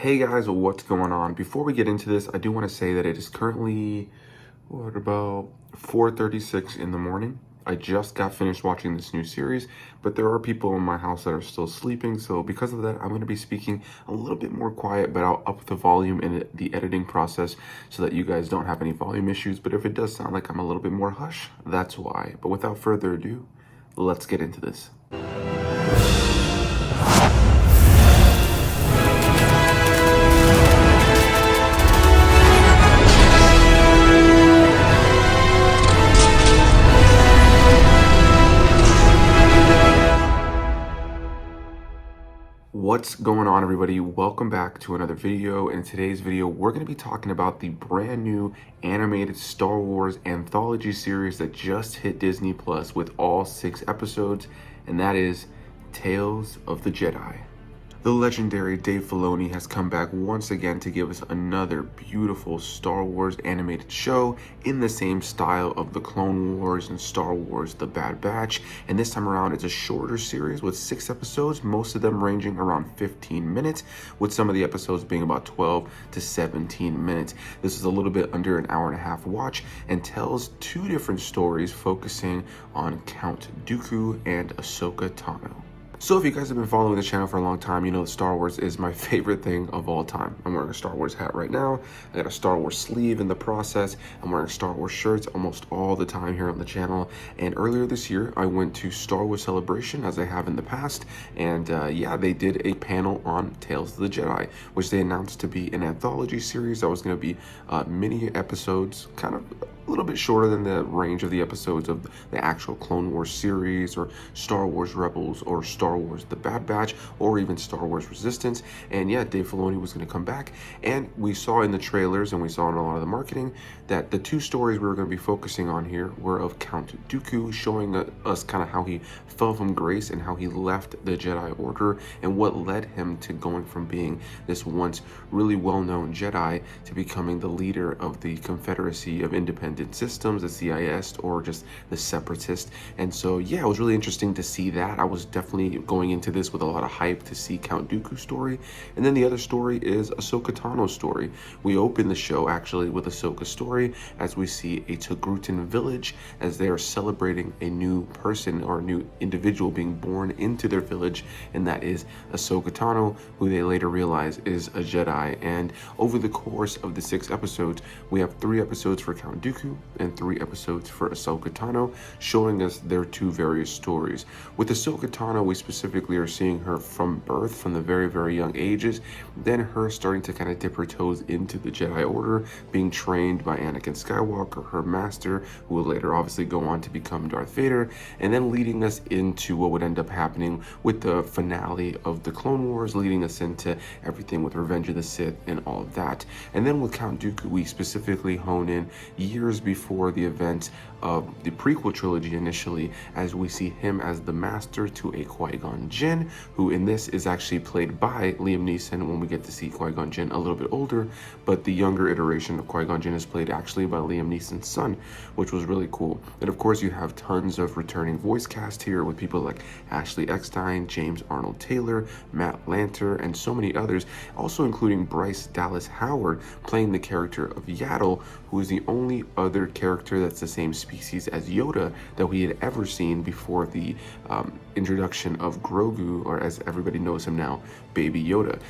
Hey guys, what's going on? Before we get into this, I do want to say that it is currently, about 4:36 in the morning. I just got finished watching this new series, but there are people in my house that are still sleeping, so because of that, I'm going to be speaking a little bit more quiet, but I'll up the volume in the editing process so that you guys don't have any volume issues. But if it does sound like I'm a little bit more hush, that's why. But without further ado, let's get into this. What's going on, everybody? Welcome back to another video. In today's video, we're going to be talking about the brand new animated Star Wars anthology series that just hit Disney Plus with all 6 episodes, and that is Tales of the Jedi. The legendary Dave Filoni has come back once again to give us another beautiful Star Wars animated show in the same style of the Clone Wars and Star Wars The Bad Batch, and this time around it's a shorter series with 6 episodes, most of them ranging around 15 minutes, with some of the episodes being about 12 to 17 minutes. This is a little bit under an hour and a half watch and tells 2 different stories focusing on Count Dooku and Ahsoka Tano. So if you guys have been following the channel for a long time, you know that Star Wars is my favorite thing of all time. I'm wearing a Star Wars hat right now. I got a Star Wars sleeve in the process. I'm wearing Star Wars shirts almost all the time here on the channel. And earlier this year, I went to Star Wars Celebration, as I have in the past. And yeah, they did a panel on Tales of the Jedi, which they announced to be an anthology series that was going to be mini episodes, kind of a little bit shorter than the range of the episodes of the actual Clone Wars series or Star Wars Rebels or Star Wars The Bad Batch or even Star Wars Resistance. And yeah, Dave Filoni was going to come back, and we saw in the trailers and we saw in a lot of the marketing that the 2 stories we were going to be focusing on here were of Count Dooku, showing us kind of how he fell from grace and how he left the Jedi Order and what led him to going from being this once really well-known Jedi to becoming the leader of the Confederacy of Independent Systems, the CIS, or just the Separatist. And so yeah, it was really interesting to see that. I was definitely going into this with a lot of hype to see Count Dooku's story. And then the other story is Ahsoka Tano's story. We open the show actually with Ahsoka's story as we see a Togrutan village as they are celebrating a new person or a new individual being born into their village, and that is Ahsoka Tano, who they later realize is a Jedi. And over the course of the 6 episodes, we have 3 episodes for Count Dooku and 3 episodes for Ahsoka Tano, showing us their 2 various stories. With Ahsoka Tano, we specifically are seeing her from birth, from the very, very young ages, then her starting to kind of dip her toes into the Jedi Order, being trained by Anakin Skywalker, her master, who will later obviously go on to become Darth Vader, and then leading us into what would end up happening with the finale of the Clone Wars, leading us into everything with Revenge of the Sith and all of that. And then with Count Dooku, we specifically hone in years before the events of the prequel trilogy initially, as we see him as the master to a Qui-Gon Jinn, who in this is actually played by Liam Neeson when we get to see Qui-Gon Jinn a little bit older, but the younger iteration of Qui-Gon Jinn is played actually by Liam Neeson's son, which was really cool. And of course you have tons of returning voice cast here with people like Ashley Eckstein, James Arnold Taylor, Matt Lanter, and so many others, also including Bryce Dallas Howard playing the character of Yaddle, who is the only other character that's the same species as Yoda that we had ever seen before the introduction of Grogu, or as everybody knows him now, Baby Yoda.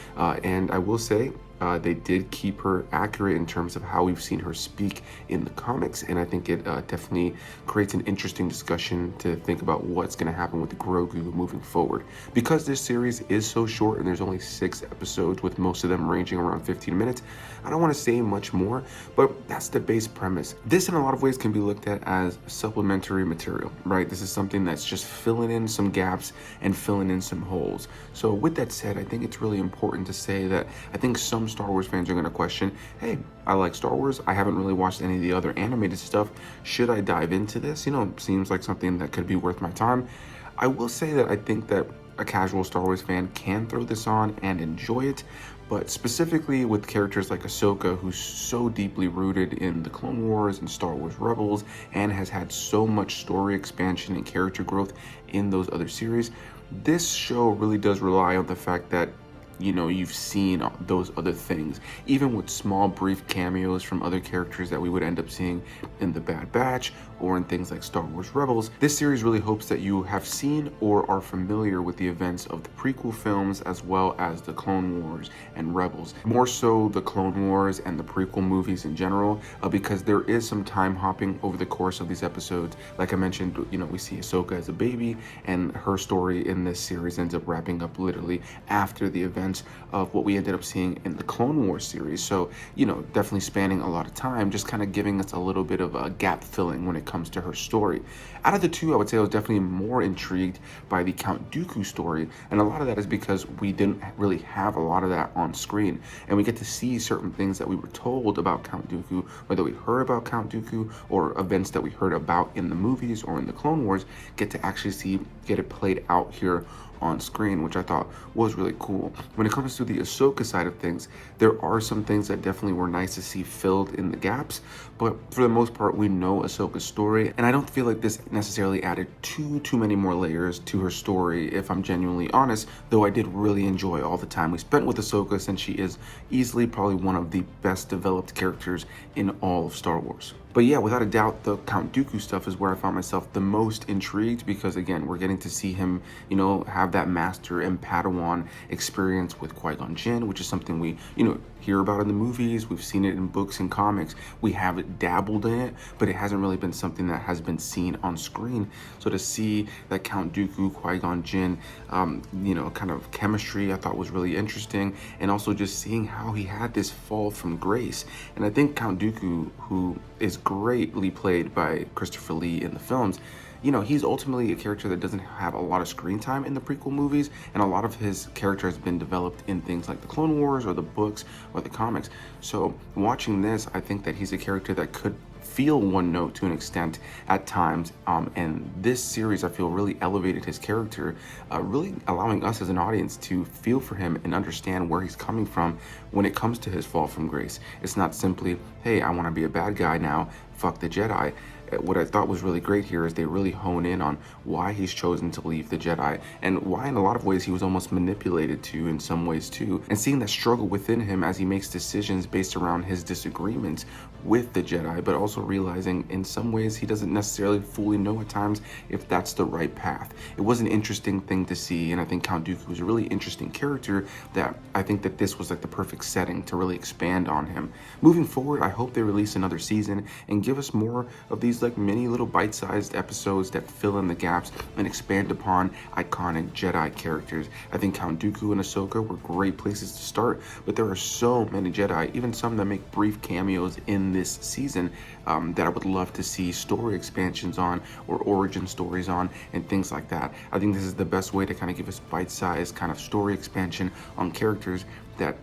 And I will say, they did keep her accurate in terms of how we've seen her speak in the comics, and I think it definitely creates an interesting discussion to think about what's going to happen with Grogu moving forward. Because this series is so short and there's only 6 episodes with most of them ranging around 15 minutes, I don't want to say much more, but that's the base premise. This in a lot of ways can be looked at as supplementary material, right? This is something that's just filling in some gaps and filling in some holes. So with that said, I think it's really important to say that I think some Star Wars fans are going to question, hey, I like Star Wars, I haven't really watched any of the other animated stuff, should I dive into this? You know, seems like something that could be worth my time. I will say that I think that a casual Star Wars fan can throw this on and enjoy it, but specifically with characters like Ahsoka, who's so deeply rooted in the Clone Wars and Star Wars Rebels and has had so much story expansion and character growth in those other series, this show really does rely on the fact that you know, you've seen those other things, even with small brief cameos from other characters that we would end up seeing in the Bad Batch or in things like Star Wars Rebels. This series really hopes that you have seen or are familiar with the events of the prequel films as well as the Clone Wars and Rebels. More so the Clone Wars and the prequel movies in general, because there is some time hopping over the course of these episodes. Like I mentioned, you know, we see Ahsoka as a baby, and her story in this series ends up wrapping up literally after the events of what we ended up seeing in the Clone Wars series. So, you know, definitely spanning a lot of time, just kind of giving us a little bit of a gap filling when it comes to her story. Out of the two, I would say I was definitely more intrigued by the Count Dooku story, and a lot of that is because we didn't really have a lot of that on screen, and we get to see certain things that we were told about Count Dooku, whether we heard about Count Dooku or events that we heard about in the movies or in the Clone Wars, get to actually get it played out here on screen, which I thought was really cool. When it comes to the Ahsoka side of things, there are some things that definitely were nice to see filled in the gaps, but for the most part, we know Ahsoka's story, and I don't feel like this necessarily added too many more layers to her story, if I'm genuinely honest, though I did really enjoy all the time we spent with Ahsoka, since she is easily probably one of the best developed characters in all of Star Wars. But yeah, without a doubt, the Count Dooku stuff is where I found myself the most intrigued, because again, we're getting to see him, you know, have that master and Padawan experience with Qui-Gon Jinn, which is something we, you know, hear about in the movies. We've seen it in books and comics. We have dabbled in it, but it hasn't really been something that has been seen on screen. So to see that Count Dooku, Qui-Gon Jinn, you know, kind of chemistry, I thought was really interesting, and also just seeing how he had this fall from grace. And I think Count Dooku, who is greatly played by Christopher Lee in the films, you know, he's ultimately a character that doesn't have a lot of screen time in the prequel movies, and a lot of his character has been developed in things like the Clone Wars or the books or the comics. So watching this, I think that he's a character that could feel one note to an extent at times, and this series I feel really elevated his character, really allowing us as an audience to feel for him and understand where he's coming from when it comes to his fall from grace. It's not simply, hey, I want to be a bad guy now, fuck the Jedi. What I thought was really great here is they really hone in on why he's chosen to leave the Jedi, and why in a lot of ways he was almost manipulated to in some ways too, and seeing that struggle within him as he makes decisions based around his disagreements with the Jedi, but also realizing in some ways he doesn't necessarily fully know at times if that's the right path. It was an interesting thing to see, and I think Count Dooku was a really interesting character that I think that this was like the perfect setting to really expand on him. Moving forward, I hope they release another season and give us more of these like mini little bite-sized episodes that fill in the gaps and expand upon iconic Jedi characters. I think Count Dooku and Ahsoka were great places to start, but there are so many Jedi, even some that make brief cameos in this season, that I would love to see story expansions on or origin stories on and things like that. I think this is the best way to kind of give us bite-sized kind of story expansion on characters that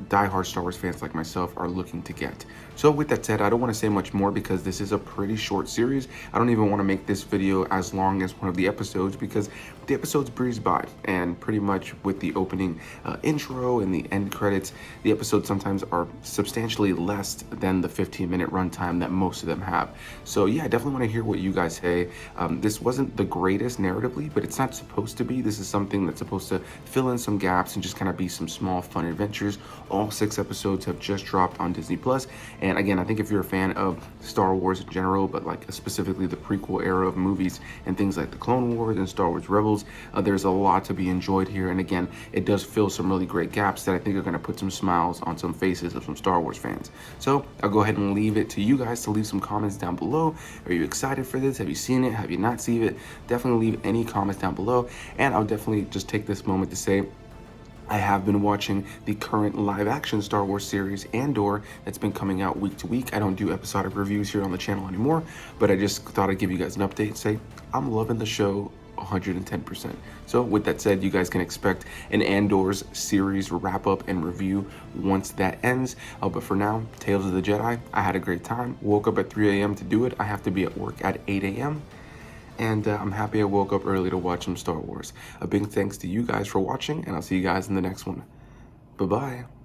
diehard Star Wars fans like myself are looking to get. So with that said, I don't want to say much more because this is a pretty short series. I don't even want to make this video as long as one of the episodes, because the episodes breeze by, and pretty much with the opening intro and the end credits, the episodes sometimes are substantially less than the 15-minute runtime that most of them have. So yeah, I definitely want to hear what you guys say. This wasn't the greatest narratively, but it's not supposed to be. This is something that's supposed to fill in some gaps and just kind of be some small fun adventures. All 6 episodes have just dropped on Disney Plus, and again, I think if you're a fan of Star Wars in general, but like specifically the prequel era of movies and things like the Clone Wars and Star Wars Rebels, there's a lot to be enjoyed here. And again, it does fill some really great gaps that I think are going to put some smiles on some faces of some Star Wars fans. So I'll go ahead and leave it to you guys to leave some comments down below. Are you excited for this? Have you seen it? Have you not seen it? Definitely leave any comments down below, and I'll definitely just take this moment to say I have been watching the current live-action Star Wars series Andor that's been coming out week to week. I don't do episodic reviews here on the channel anymore, but I just thought I'd give you guys an update and say I'm loving the show 110%. So with that said, you guys can expect an Andor's series wrap-up and review once that ends. But for now, Tales of the Jedi, I had a great time. Woke up at 3 a.m. to do it. I have to be at work at 8 a.m. And I'm happy I woke up early to watch some Star Wars. A big thanks to you guys for watching, and I'll see you guys in the next one. Bye-bye.